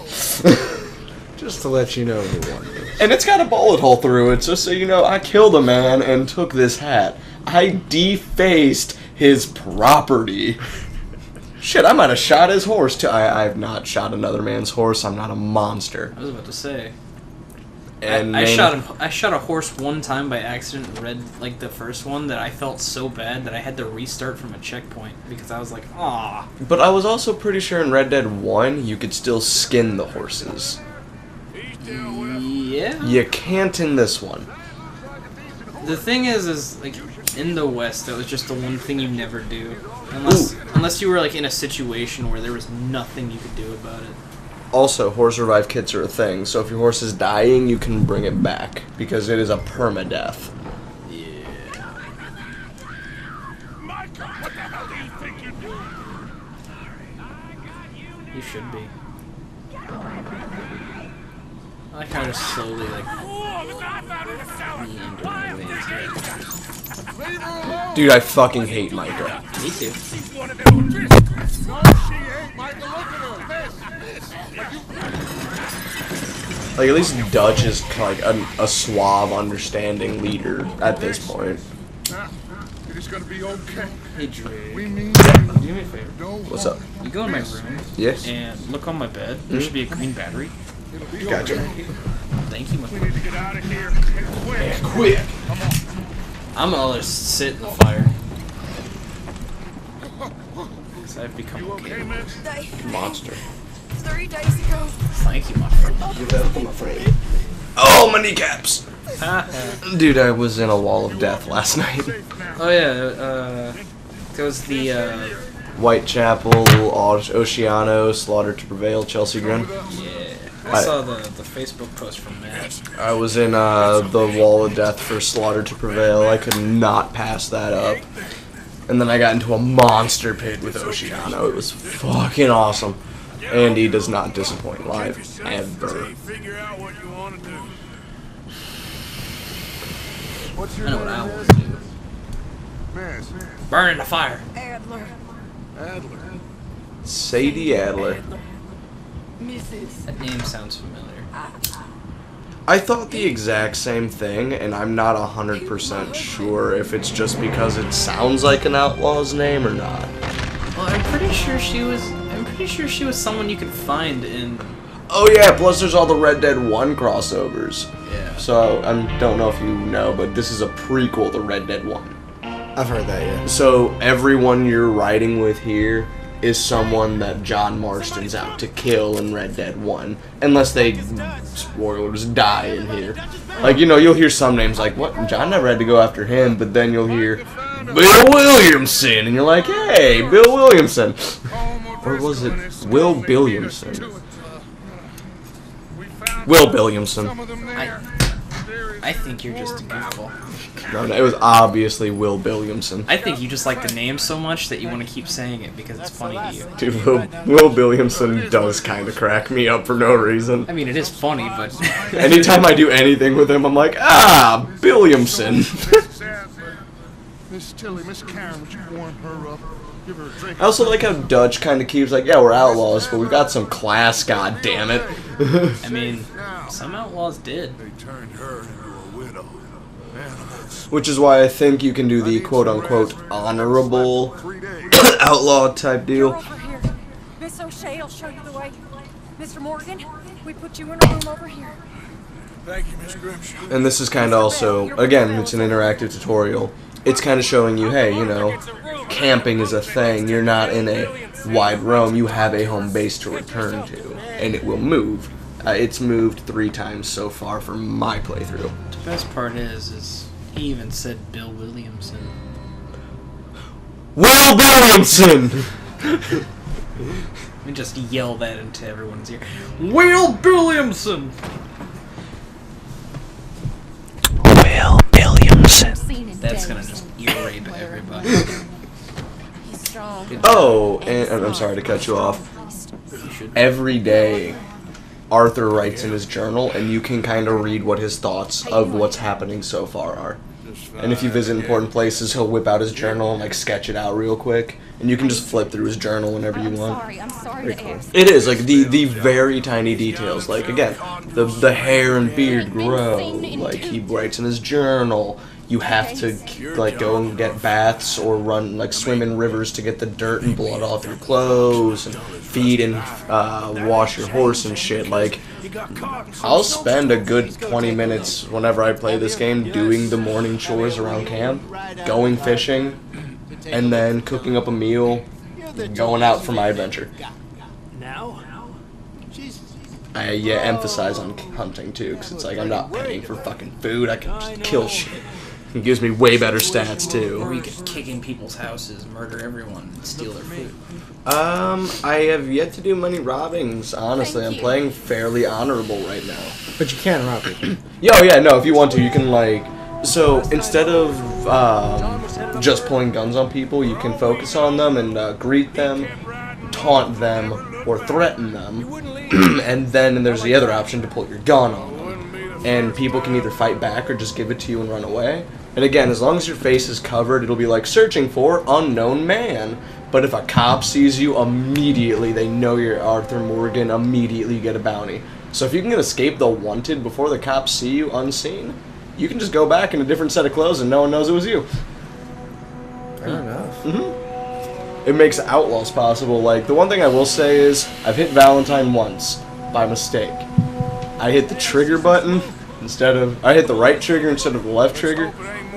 Speaker 3: Just to let you know who won.
Speaker 1: And it's got a bullet hole through it, just so you know, I killed a man and took this hat. I defaced his property. Shit, I might have shot his horse too. I've not shot another man's horse. I'm not a monster.
Speaker 2: I was about to say.
Speaker 1: And
Speaker 2: I shot a horse one time by accident and read like the first one that I felt so bad that I had to restart from a checkpoint because I was like, ah.
Speaker 1: But I was also pretty sure in Red Dead 1 you could still skin the horses.
Speaker 4: He's dealt with.
Speaker 2: Yeah.
Speaker 1: You can't in this one.
Speaker 2: The thing is like in the West, that was just the one thing you never do, unless you were like in a situation where there was nothing you could do about it.
Speaker 1: Also, horse revive kits are a thing, so if your horse is dying, you can bring it back because it is a permadeath.
Speaker 2: Yeah.
Speaker 4: Micah, what the hell do you think you're doing?
Speaker 2: You should be. I like how just slowly like
Speaker 4: Oh, the knife out of the cellar.
Speaker 2: meander my way into it.
Speaker 4: Leave her alone.
Speaker 1: Dude, I fucking hate Micah.
Speaker 2: Me too.
Speaker 4: She's one of them Driscolls. No, she ain't. Micah, look at her.
Speaker 1: Like, at least Dutch is like a suave, understanding leader at this point.
Speaker 4: It is gonna be okay.
Speaker 2: Hey Drake,
Speaker 4: We mean
Speaker 2: do me a favor.
Speaker 4: don't
Speaker 1: What's up?
Speaker 2: You go in my room
Speaker 1: Yes.
Speaker 2: and look on my bed. There should be a green battery.
Speaker 4: It'll be
Speaker 1: Gotcha.
Speaker 4: okay.
Speaker 2: Thank you, my
Speaker 4: We
Speaker 2: friend.
Speaker 4: need to get out of here and quick.
Speaker 1: Quick.
Speaker 2: I'm gonna just sit in the fire. Because I've become
Speaker 4: You
Speaker 2: okay.
Speaker 4: okay, miss?
Speaker 1: Monster.
Speaker 5: 3 days ago.
Speaker 2: Thank you, my friend.
Speaker 1: You're welcome, my friend. Oh, my kneecaps! Dude, I was in a wall of death last night.
Speaker 2: Oh yeah, goes the
Speaker 1: Whitechapel, Oceano, Slaughter to Prevail, Chelsea Grin.
Speaker 2: yeah. I saw the Facebook post from Matt.
Speaker 1: I was in the wall of death for Slaughter to Prevail. I could not pass that up. And then I got into a monster pit with Oceano. It was fucking awesome. Andy does not disappoint live, ever.
Speaker 4: Figure out what you want to do.
Speaker 2: I know what I want to do.
Speaker 4: Miss
Speaker 2: Burn in the fire.
Speaker 5: Adler.
Speaker 4: Adler.
Speaker 1: Sadie Adler.
Speaker 5: Mrs.
Speaker 2: That name sounds familiar.
Speaker 1: I thought the exact same thing, and I'm not 100% sure if it's just because it sounds like an outlaw's name or not.
Speaker 2: Well, I'm pretty sure she was someone you could find in.
Speaker 1: Oh yeah, plus there's all the Red Dead 1 crossovers.
Speaker 2: Yeah.
Speaker 1: So, I don't know if you know, but this is a prequel to Red Dead 1.
Speaker 3: I've heard that, yeah.
Speaker 1: So, everyone you're riding with here is someone that John Marston's out to kill in Red Dead 1. Unless they, spoilers, die in here. Like, you know, you'll hear some names like, what? John never had to go after him, but then you'll hear, Bill Williamson! And you're like, hey, Bill Williamson! Or was it Will Williamson? Will Williamson.
Speaker 2: I think you're just a goofball.
Speaker 1: No, it was obviously Will Williamson.
Speaker 2: I think you just like the name so much that you want to keep saying it because it's funny to you.
Speaker 1: Dude, Will Williamson does kind of crack me up for no reason.
Speaker 2: I mean, it is funny, but
Speaker 1: Anytime I do anything with him, I'm like, Williamson.
Speaker 4: Miss Tilly, Miss Karen, would you warm her up? Give her a drink.
Speaker 1: I also like how Dutch kind of keeps like, yeah, we're outlaws, but we got some class, god damn it.
Speaker 2: I mean, some outlaws did.
Speaker 4: They turned her into a widow. Animals.
Speaker 1: Which is why I think you can do the quote-unquote honorable
Speaker 4: 3 days.
Speaker 1: outlaw type deal.
Speaker 5: Over here. Miss O'Shea will show you the way. Mr. Morgan, we put you in a room over here.
Speaker 4: Thank you, Miss Grimshaw.
Speaker 1: And this is kind of also, again, it's an interactive tutorial. It's kind of showing you, hey, you know, camping is a thing. You're not in a wide roam. You have a home base to return to, and it will move. It's moved 3 times so far for my playthrough.
Speaker 2: The best part is he even said Bill Williamson.
Speaker 1: Will Williamson!
Speaker 2: Let me just yell that into everyone's ear. Will Williamson!
Speaker 1: Will Williamson.
Speaker 6: Seen in
Speaker 2: That's
Speaker 6: days.
Speaker 2: gonna just ear rape everybody.
Speaker 6: He's strong.
Speaker 1: Oh, and I'm sorry to cut you off.
Speaker 2: You should.
Speaker 1: Every day, Arthur writes in his journal, and you can kind of read what his thoughts of what's happening so far are. And if you visit important places, he'll whip out his journal and like sketch it out real quick, and you can just flip through his journal whenever you want.
Speaker 6: I'm sorry to ask.
Speaker 1: It is like the very tiny details, like again, the hair and beard grow. Like he writes in his journal. You have to like go and get baths or run like swim in rivers to get the dirt and blood off your clothes and feed and wash your horse and shit. Like I'll spend a good 20 minutes whenever I play this game doing the morning chores around camp, going fishing, and then cooking up a meal, going out for my adventure.
Speaker 7: Now? She's
Speaker 1: I emphasize on hunting too, because it's like I'm not paying for fucking food. I can just kill shit. It gives me way better stats
Speaker 2: Or
Speaker 1: too.
Speaker 2: you could kick in people's houses, murder everyone, and steal their food.
Speaker 1: I have yet to do many robbings. Honestly, I'm playing fairly honorable right now.
Speaker 3: But you can rob people.
Speaker 1: Yo, yeah, no. If you want to, you can like. So instead of just pulling guns on people, you can focus on them and greet them, taunt them, or threaten them, and then there's the other option to pull your gun on them. And people can either fight back or just give it to you and run away. And again, as long as your face is covered, it'll be like searching for unknown man. But if a cop sees you, immediately they know you're Arthur Morgan. Immediately you get a bounty. So if you can escape the wanted before the cops see you unseen, you can just go back in a different set of clothes and no one knows it was you.
Speaker 3: Fair enough.
Speaker 1: It makes outlaws possible. Like, the one thing I will say is, I've hit Valentine once, by mistake. I hit the trigger button I hit the right trigger instead of the left trigger,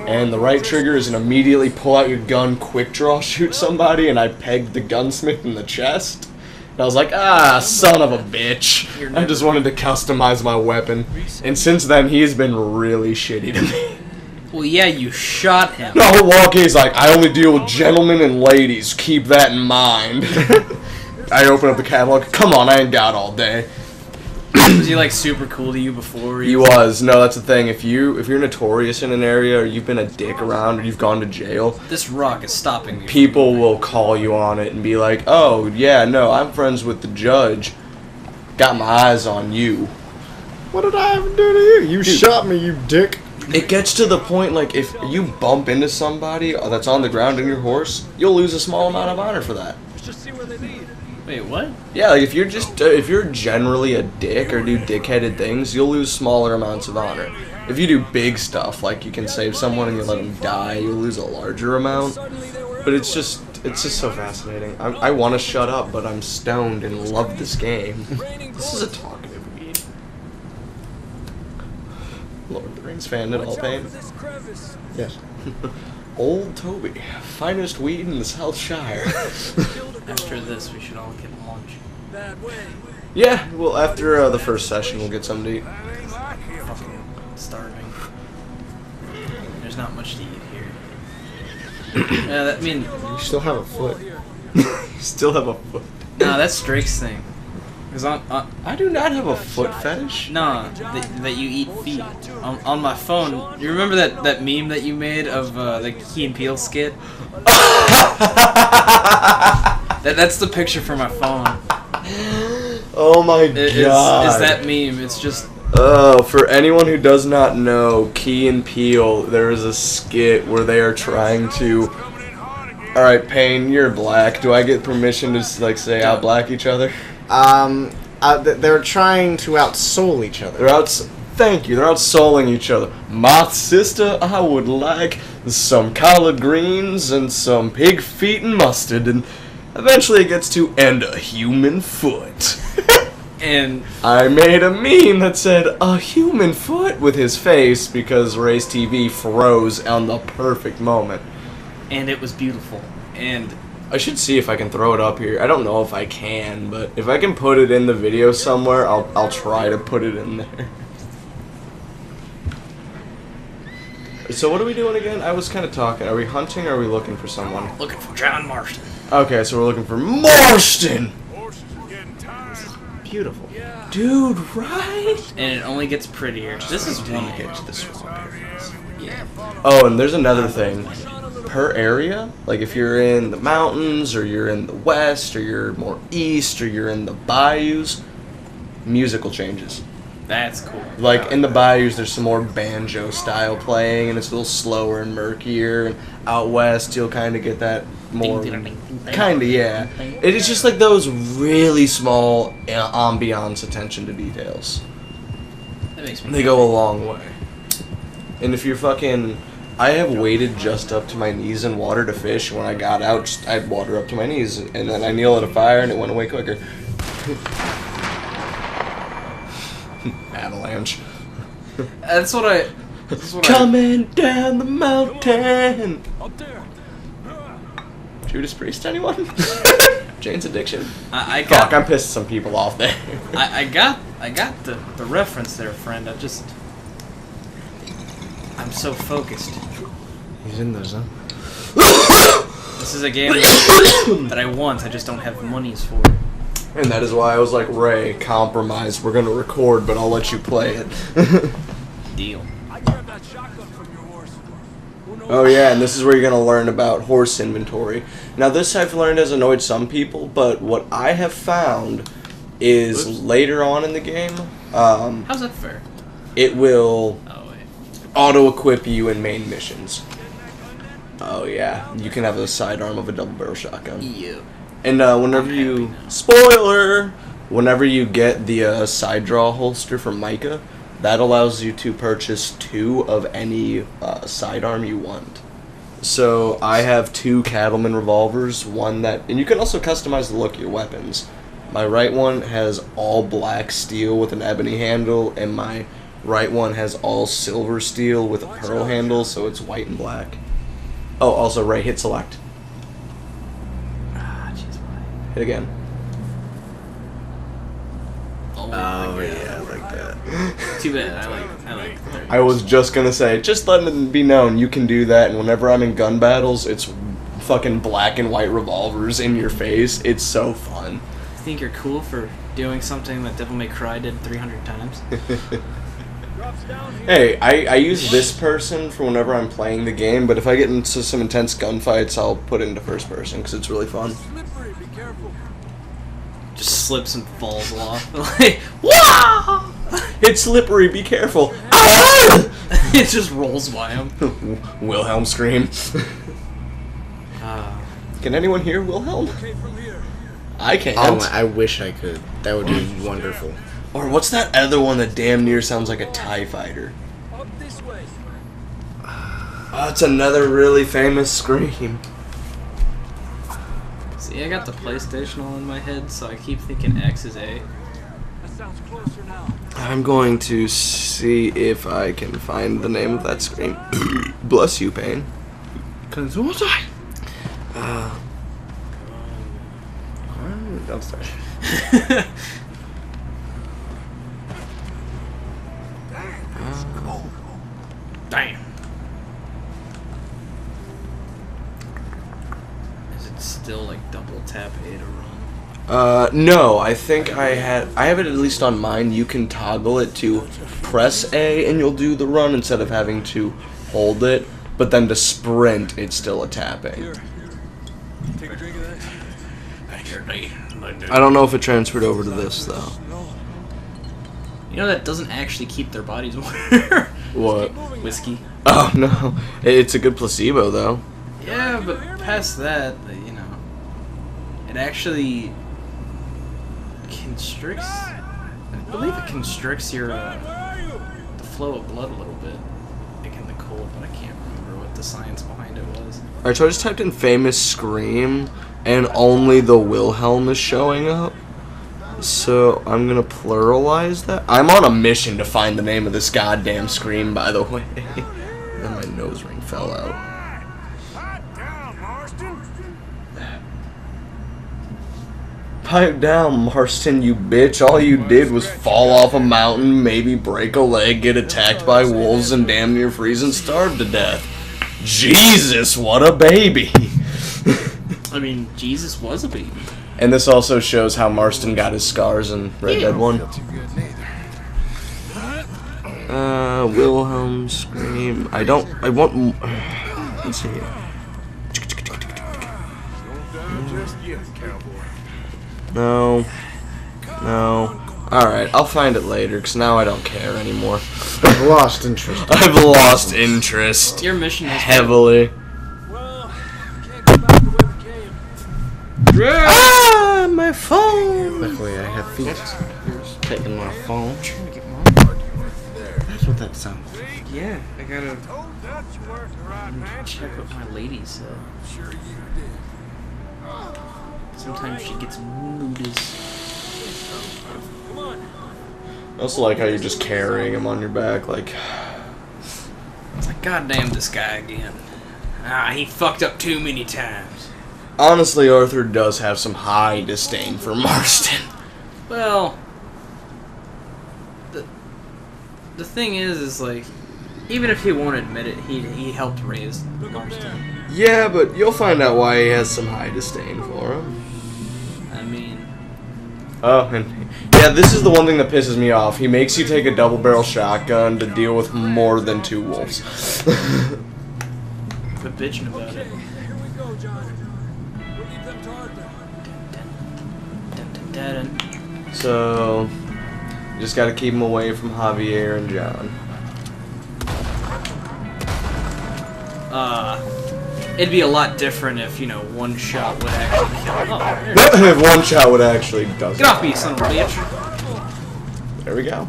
Speaker 1: and the right trigger is an immediately pull out your gun, quick draw, shoot somebody, and I pegged the gunsmith in the chest. And I was like, son of a bitch. I just wanted to customize my weapon. And since then, he's been really shitty to me.
Speaker 2: Well, yeah, you shot him.
Speaker 1: No, Walkie's like, I only deal with gentlemen and ladies. Keep that in mind. I open up the catalog. Come on, I ain't got all day.
Speaker 2: Was he like super cool to you before?
Speaker 1: He was. No, that's the thing. If you're notorious in an area, or you've been a dick around, or you've gone to jail,
Speaker 2: This rock is stopping me.
Speaker 1: people will call you on it and be like, oh, yeah, no, I'm friends with the judge. Got my eyes on you.
Speaker 3: What did I ever do to you? You shot me, you dick.
Speaker 1: It gets to the point, like, if you bump into somebody that's on the ground in your horse, you'll lose a small amount of honor for that.
Speaker 2: Wait, what?
Speaker 1: Yeah, like, if you're generally a dick or do dickheaded things, you'll lose smaller amounts of honor. If you do big stuff, like you can save someone and you let them die, you'll lose a larger amount. But it's just so fascinating. I want to shut up, but I'm stoned and love this game. This is a talkative weed. Lord of the Rings fan at all pain.
Speaker 3: Yes.
Speaker 1: Old Toby, finest weed in the South Shire.
Speaker 2: After this, we should all get lunch.
Speaker 1: Yeah, well, after the first session, we'll get something to eat.
Speaker 2: Fucking starving. There's not much to eat here. Yeah, that mean.
Speaker 3: You still have a foot.
Speaker 1: Still have a foot.
Speaker 2: Nah, that's Drake's thing. Cause
Speaker 1: I do not have a foot fetish.
Speaker 2: nah, that you eat feet. On my phone, you remember that meme that you made of the Key and Peele skit? That's the picture for my phone.
Speaker 1: Oh my god.
Speaker 2: Is that meme? It's just.
Speaker 1: Oh, for anyone who does not know, Key and Peele, there is a skit where they are trying to. All right, Payne, you're black. Do I get permission to like say out black each other?
Speaker 3: They're trying to outsoul each other.
Speaker 1: Thank you. They're outsouling each other. My sister, I would like some collard greens and some pig feet and mustard, and eventually it gets to and a human foot.
Speaker 2: And
Speaker 1: I made a meme that said a human foot with his face because Ray's TV froze on the perfect moment.
Speaker 2: and it was beautiful. And
Speaker 1: I should see if I can throw it up here. I don't know if I can, but if I can put it in the video somewhere, I'll try to put it in there. So what are we doing again? I was kind of talking. Are we hunting or are we looking for someone?
Speaker 2: looking for John Marston.
Speaker 1: Okay, so we're looking for Marston!
Speaker 4: Horses are getting tired.
Speaker 1: Beautiful. Dude, right?
Speaker 2: And it only gets prettier. This is one
Speaker 1: Get to the swamp areas.
Speaker 2: Yeah.
Speaker 1: Oh, and there's another thing. Per area, like if you're in the mountains, or you're in the west, or you're more east, or you're in the bayous, musical changes.
Speaker 2: That's cool.
Speaker 1: Like in the bayous, there's some more banjo style playing, and it's a little slower and murkier. And out west, you'll kind of get that more, kind of, yeah. It is just like those really small ambiance attention to details.
Speaker 2: That makes me
Speaker 1: They go a long way. And if you're fucking, I have waded just up to my knees in water to fish. When I got out, I had water up to my knees, and then I kneel at a fire, and it went away quicker. Avalanche.
Speaker 2: That's what I
Speaker 1: Coming down the mountain. Judas Priest, anyone? Jane's Addiction.
Speaker 2: I
Speaker 1: Fuck,
Speaker 2: got
Speaker 1: I'm pissing some people off there.
Speaker 2: I got the reference there, friend. I'm so focused.
Speaker 3: He's in the zone.
Speaker 2: This is a game that I want. I just don't have monies for it.
Speaker 1: And that is why I was like, Ray, compromise. We're gonna record, but I'll let you play it.
Speaker 2: Deal.
Speaker 4: I grabbed that shotgun from your horse. Who knows?
Speaker 1: Oh yeah, and this is where you're gonna learn about horse inventory. Now this I've learned has annoyed some people, but what I have found is
Speaker 2: Oops.
Speaker 1: later on in the game,
Speaker 2: How's that fair?
Speaker 1: it will
Speaker 2: Oh wait.
Speaker 1: auto-equip you in main missions. Oh yeah, you can have a sidearm of a double-barrel shotgun.
Speaker 2: Ew.
Speaker 1: And whenever you whenever you get the side draw holster from Micah, that allows you to purchase 2 of any sidearm you want. So I have 2 Cattleman revolvers, one that, and you can also customize the look of your weapons. My right one has all black steel with an ebony handle, and my right one has all silver steel with a pearl handle, so it's white and black. Oh, also Ray, hit select.
Speaker 2: Ah, jeez, why?
Speaker 1: Hit again.
Speaker 2: Oh,
Speaker 3: yeah, like that.
Speaker 2: Too bad. I like. the third
Speaker 1: I was just gonna say, just letting it be known, you can do that, and whenever I'm in gun battles, it's fucking black and white revolvers in your face. It's so fun.
Speaker 2: You think you're cool for doing something that Devil May Cry did 300 times?
Speaker 4: Drops down here.
Speaker 1: Hey, I use this person for whenever I'm playing the game, but if I get into some intense gunfights, I'll put it into first person, because it's really fun.
Speaker 4: Slippery, be careful.
Speaker 2: Just slips and falls off. Like, wow!
Speaker 1: It's slippery, be careful.
Speaker 2: It just rolls by him.
Speaker 1: Wilhelm scream. Can anyone hear Wilhelm?
Speaker 4: Okay, from here.
Speaker 1: I can't.
Speaker 3: Oh my, I wish I could. That would be wonderful.
Speaker 1: Or what's that other one that damn near sounds like a TIE fighter?
Speaker 4: Up this way.
Speaker 1: Oh, it's another really famous scream.
Speaker 2: See, I got the PlayStation all in my head, so I keep thinking X is A.
Speaker 4: That sounds closer now.
Speaker 1: I'm going to see if I can find the name of that scream. Bless you, Payne.
Speaker 3: I'm sorry.
Speaker 2: Damn. Is it still like double tap A to run?
Speaker 1: No, I think I have it at least on mine. You can toggle it to press A and you'll do the run instead of having to hold it, but then to sprint, it's still a tapping.
Speaker 4: Take a drink of that.
Speaker 1: I don't know if it transferred over to this, though.
Speaker 2: You know that doesn't actually keep their bodies warm.
Speaker 1: What?
Speaker 2: Whiskey.
Speaker 1: Oh, no. It's a good placebo, though.
Speaker 2: Yeah, but past that, you know, it actually constricts. I believe it constricts your the flow of blood a little bit, like in the cold. But I can't remember what the science behind it was.
Speaker 1: Alright, so I just typed in famous scream, and only the Wilhelm is showing up. So I'm gonna pluralize that. I'm on a mission to find the name of this goddamn scream, by the way. And my nose ring fell out.
Speaker 4: Hot down, Marston.
Speaker 1: Pipe down, Marston, you bitch. All you did was fall off a mountain, maybe break a leg, get attacked by wolves, and damn near freeze and starve to death. Jesus, what a baby.
Speaker 2: I mean, Jesus was a baby.
Speaker 1: And this also shows how Marston got his scars in Red Dead 1. Wilhelm scream. I want. Let's see here.
Speaker 4: Just yet, cowboy.
Speaker 1: No. Alright, I'll find it later, because now I don't care anymore.
Speaker 3: I've lost interest.
Speaker 1: I've lost interest.
Speaker 2: Your mission has
Speaker 1: Heavily.
Speaker 4: Well, can't go back the way we came.
Speaker 1: Ah, my phone!
Speaker 3: Luckily, I have feet. Here's taking my phone. That's what that sounds like.
Speaker 2: Yeah, I gotta
Speaker 4: Told Dutch you weren't the right man.
Speaker 2: check what my lady said.
Speaker 4: Sure you did.
Speaker 2: Sometimes she gets moody.
Speaker 4: Come on.
Speaker 1: I also like how you're just carrying him on your back, like...
Speaker 2: It's like, goddamn this guy again. Ah, he fucked up too many times.
Speaker 1: Honestly, Arthur does have some high disdain for Marston.
Speaker 2: Well, the thing is like, even if he won't admit it, he helped raise Marston.
Speaker 1: Yeah, but you'll find out why he has some high disdain for him.
Speaker 2: I mean,
Speaker 1: Oh, and yeah, this is the one thing that pisses me off. He makes you take a double-barrel shotgun to deal with more than 2 wolves.
Speaker 2: quit bitching about it.
Speaker 4: Here we go, John. We'll leave them to Arthur.
Speaker 2: Dun, dun, dun, dun.
Speaker 1: So, you just gotta keep him away from Javier and John.
Speaker 2: It'd be a lot different if, you know, one shot would actually kill him. Oh, there it is.
Speaker 1: If one shot would actually does
Speaker 2: Get off me, you son of a bitch.
Speaker 1: There we go.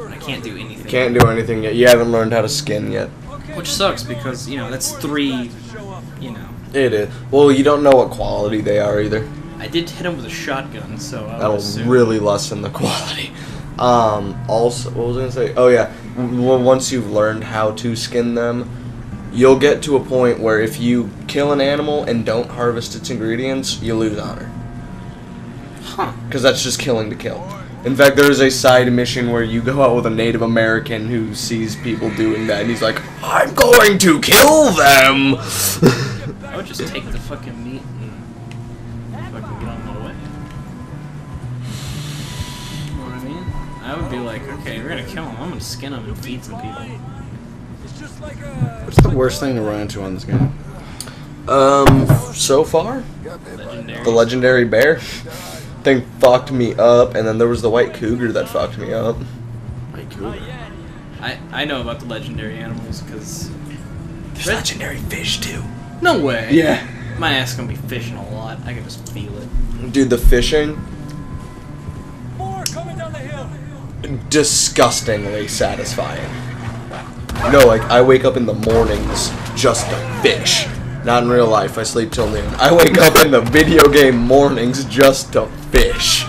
Speaker 2: I can't do anything.
Speaker 1: Can't do anything yet. You haven't learned how to skin yet.
Speaker 2: Which sucks because, you know, that's 3, you know.
Speaker 1: It is. Well, you don't know what quality they are either.
Speaker 2: I did hit him with a shotgun, so I would
Speaker 1: That'll
Speaker 2: assume.
Speaker 1: really lessen the quality. Also, what was I gonna say? Oh yeah, once you've learned how to skin them, you'll get to a point where if you kill an animal and don't harvest its ingredients, you lose honor.
Speaker 2: Huh.
Speaker 1: Because that's just killing to kill. In fact, there is a side mission where you go out with a Native American who sees people doing that, and he's like, I'm going to kill them!
Speaker 2: I would just take the fucking meat and fucking get on my way. You know what I mean? I would be like, okay, we're gonna kill him. I'm gonna skin him and feed some people.
Speaker 3: What's the worst thing to run into on this game?
Speaker 1: So far,
Speaker 2: Legendary.
Speaker 1: the legendary bear thing fucked me up, and then there was the white cougar that fucked me up.
Speaker 3: White cougar.
Speaker 2: I know about the legendary animals because
Speaker 1: There's legendary fish too.
Speaker 2: no way.
Speaker 1: Yeah.
Speaker 2: My ass gonna be fishing a lot. I can just feel it.
Speaker 1: Dude, the fishing,
Speaker 4: More coming down the hill.
Speaker 1: disgustingly satisfying. No, like, I wake up in the mornings just to fish. Not in real life, I sleep till noon. I wake up in the video game mornings just to fish.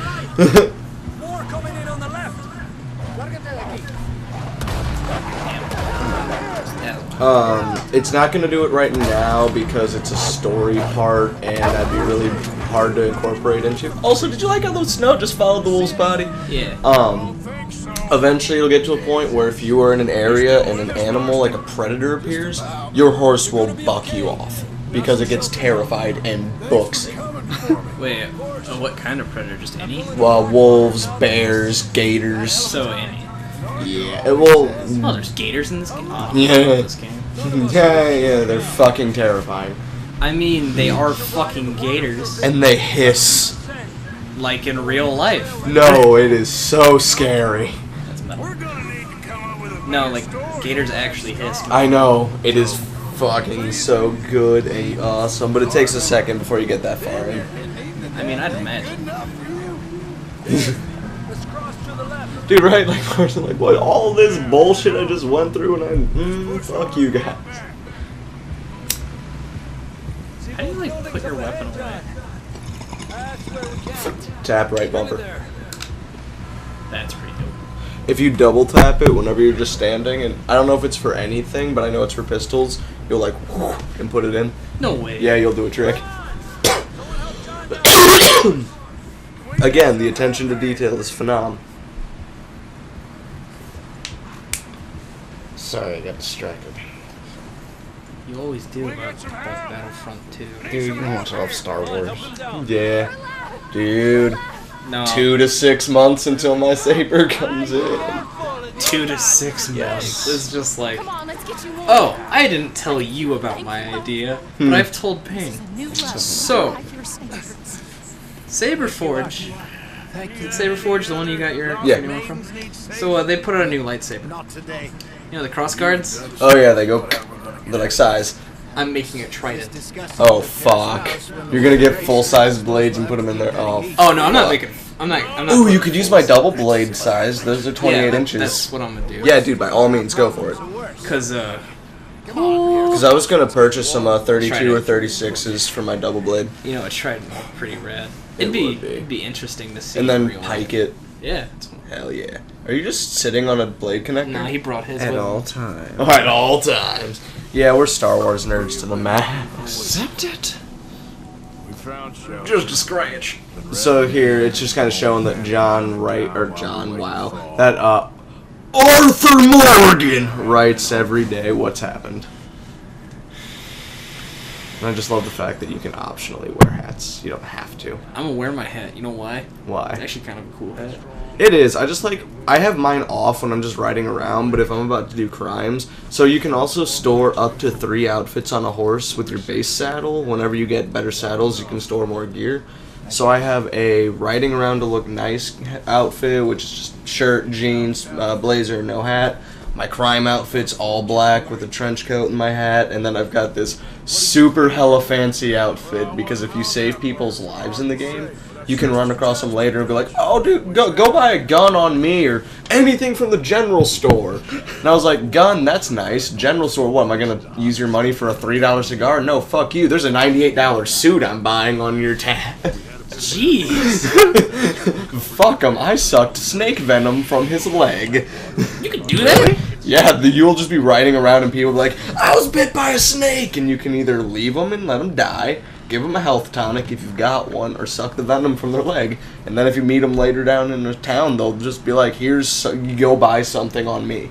Speaker 4: More coming in on the left. Gotta get that gate.
Speaker 1: It's not gonna do it right now because it's a story part and that'd be really hard to incorporate into. Also, did you like how the snow just followed the wolf's body?
Speaker 2: Yeah.
Speaker 1: Eventually you'll get to a point where if you are in an area and an animal, like a predator, appears, your horse will buck you off because it gets terrified and books it.
Speaker 2: Wait, what kind of predator? Just any?
Speaker 1: Well, wolves, bears, gators.
Speaker 2: So any.
Speaker 1: Yeah, it will.
Speaker 2: Oh, there's gators in this game? Oh,
Speaker 1: Yeah.
Speaker 2: I love this game.
Speaker 1: Yeah, they're fucking terrifying.
Speaker 2: I mean, they are fucking gators.
Speaker 1: And they hiss.
Speaker 2: Like in real life.
Speaker 1: No, it is so scary.
Speaker 2: That's metal.
Speaker 4: We're gonna need to come up with a
Speaker 2: No, like, gators actually hiss.
Speaker 1: I know, it is fucking so good and awesome, but it takes a second before you get that far in.
Speaker 2: I mean, I'd imagine.
Speaker 4: Let's cross to the left.
Speaker 1: Dude, right? Like, person, like, what? All this bullshit I just went through, and fuck you guys.
Speaker 2: How do you, like, put your weapon away?
Speaker 4: That's where we can.
Speaker 1: Tap right bumper.
Speaker 4: There.
Speaker 2: That's pretty dope.
Speaker 1: If you double tap it whenever you're just standing, and I don't know if it's for anything, but I know it's for pistols, you'll like, whoosh, and put it in.
Speaker 2: No way.
Speaker 1: Yeah, you'll do a trick. Again, the attention to detail is phenomenal.
Speaker 3: Sorry, I got distracted.
Speaker 2: You always do about both Battlefront 2.
Speaker 3: Dude, you know I love Star Wars.
Speaker 1: Yeah. Dude.
Speaker 2: No.
Speaker 1: 2 to 6 months until my saber comes in.
Speaker 2: 2 to 6 months.
Speaker 1: Yes.
Speaker 6: It's
Speaker 2: just like,
Speaker 6: Come on, let's get you warm.
Speaker 2: oh, I didn't tell you about my idea, but I've told Payne.
Speaker 6: New level.
Speaker 2: So,
Speaker 6: Like your standards.
Speaker 2: Saberforge. Is Saberforge the one you got your
Speaker 1: Yeah.
Speaker 2: new one from? So they put out a new lightsaber.
Speaker 4: Not today.
Speaker 2: You know the cross guards?
Speaker 1: Oh yeah, they go. They're like size.
Speaker 2: I'm making a trident.
Speaker 1: Oh fuck. You're gonna get full-size blades and put them in there. Oh.
Speaker 2: Oh no, I'm not
Speaker 1: fuck.
Speaker 2: making. I'm not.
Speaker 1: Ooh, you could use my double blade size. Those are 28
Speaker 2: yeah,
Speaker 1: inches.
Speaker 2: That's what I'm gonna do.
Speaker 1: Yeah, dude, by all means, go for it.
Speaker 2: Cause
Speaker 1: Because I was gonna purchase some 32
Speaker 2: Trident.
Speaker 1: or 36s for my double blade,
Speaker 2: you know a trident would be pretty rad.
Speaker 1: It
Speaker 2: It'd be,
Speaker 1: would be.
Speaker 2: it'd be interesting to see.
Speaker 1: and
Speaker 2: in
Speaker 1: then
Speaker 2: real
Speaker 1: pike
Speaker 2: life.
Speaker 1: it.
Speaker 2: Yeah.
Speaker 1: Hell yeah. Are you just sitting on a blade connector?
Speaker 2: Nah, he brought his.
Speaker 3: At
Speaker 2: with
Speaker 3: all
Speaker 2: him.
Speaker 3: times.
Speaker 1: Oh, at all times. Yeah, we're Star Wars nerds to the max.
Speaker 3: Accept it.
Speaker 4: found shell.
Speaker 3: Just a scratch.
Speaker 1: So here, it's just kind of showing that that Arthur Morgan writes every day what's happened. And I just love the fact that you can optionally wear hats. You don't have to.
Speaker 2: I'm gonna wear my hat. You know why?
Speaker 1: Why?
Speaker 2: It's actually kind of a cool hat.
Speaker 1: It is. I have mine off when I'm just riding around, but if I'm about to do crimes. So you can also store up to 3 outfits on a horse with your base saddle. Whenever you get better saddles, you can store more gear. So I have a riding around to look nice outfit, which is just shirt, jeans, blazer, no hat. My crime outfit's all black with a trench coat and my hat, and then I've got this super hella fancy outfit because if you save people's lives in the game, you can run across them later and be like, oh dude, go buy a gun on me or anything from the general store. And I was like, gun, that's nice. General store, what, am I gonna use your money for a $3 cigar? No, fuck you. There's a $98 suit I'm buying on your tab.
Speaker 2: Jeez.
Speaker 1: Fuck him, I sucked snake venom from his leg.
Speaker 2: You can do that?
Speaker 1: Yeah, you'll just be riding around and people be like, I was bit by a snake! And you can either leave them and let them die, give them a health tonic if you've got one, or suck the venom from their leg. And then if you meet them later down in the town, they'll just be like, you go buy something on me.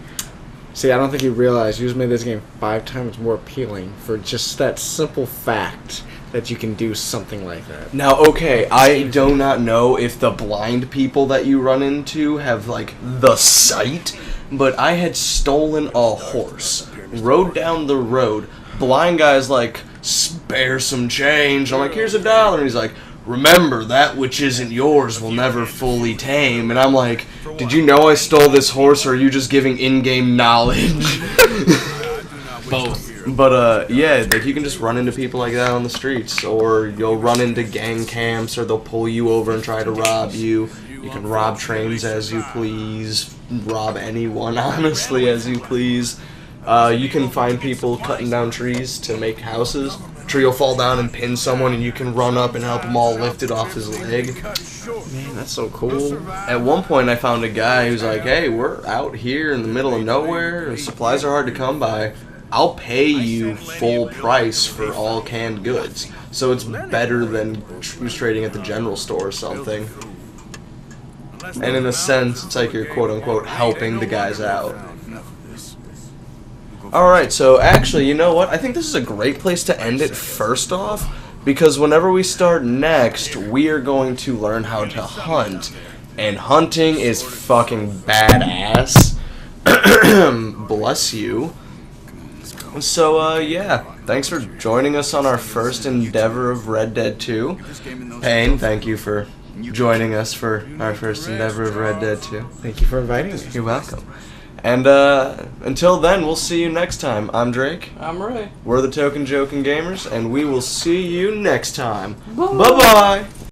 Speaker 3: See, I don't think you realize you just made this game 5 times more appealing for just that simple fact that you can do something like that.
Speaker 1: Now, okay, I do not know if the blind people that you run into have, like, the sight, but I had stolen a horse, rode down the road, blind guy's like, spare some change. I'm like, here's $1. And he's like, remember, that which isn't yours will never fully tame. And I'm like, did you know I stole this horse, or are you just giving in-game knowledge?
Speaker 2: Both.
Speaker 1: But, yeah, like, you can just run into people like that on the streets, or you'll run into gang camps, or they'll pull you over and try to rob you. You can rob trains as you please, rob anyone, honestly, as you please. You can find people cutting down trees to make houses. A tree will fall down and pin someone, and you can run up and help him all lift it off his leg.
Speaker 3: Man, that's so cool.
Speaker 1: At one point, I found a guy who's like, hey, we're out here in the middle of nowhere, and supplies are hard to come by. I'll pay you full price for all canned goods. So it's better than trading at the general store or something. And in a sense, it's like you're quote-unquote helping the guys out. Alright, so actually, you know what? I think this is a great place to end it first off, because whenever we start next, we are going to learn how to hunt. And hunting is fucking badass. Bless you. So, yeah, thanks for joining us on our first endeavor of Red Dead 2. Payne, thank you for joining us for our first endeavor of Red Dead 2.
Speaker 3: Thank you for inviting me.
Speaker 1: You're welcome. And, until then, we'll see you next time. I'm Drake.
Speaker 2: I'm Ray.
Speaker 1: We're the Token Joking Gamers, and we will see you next time. Bye-bye!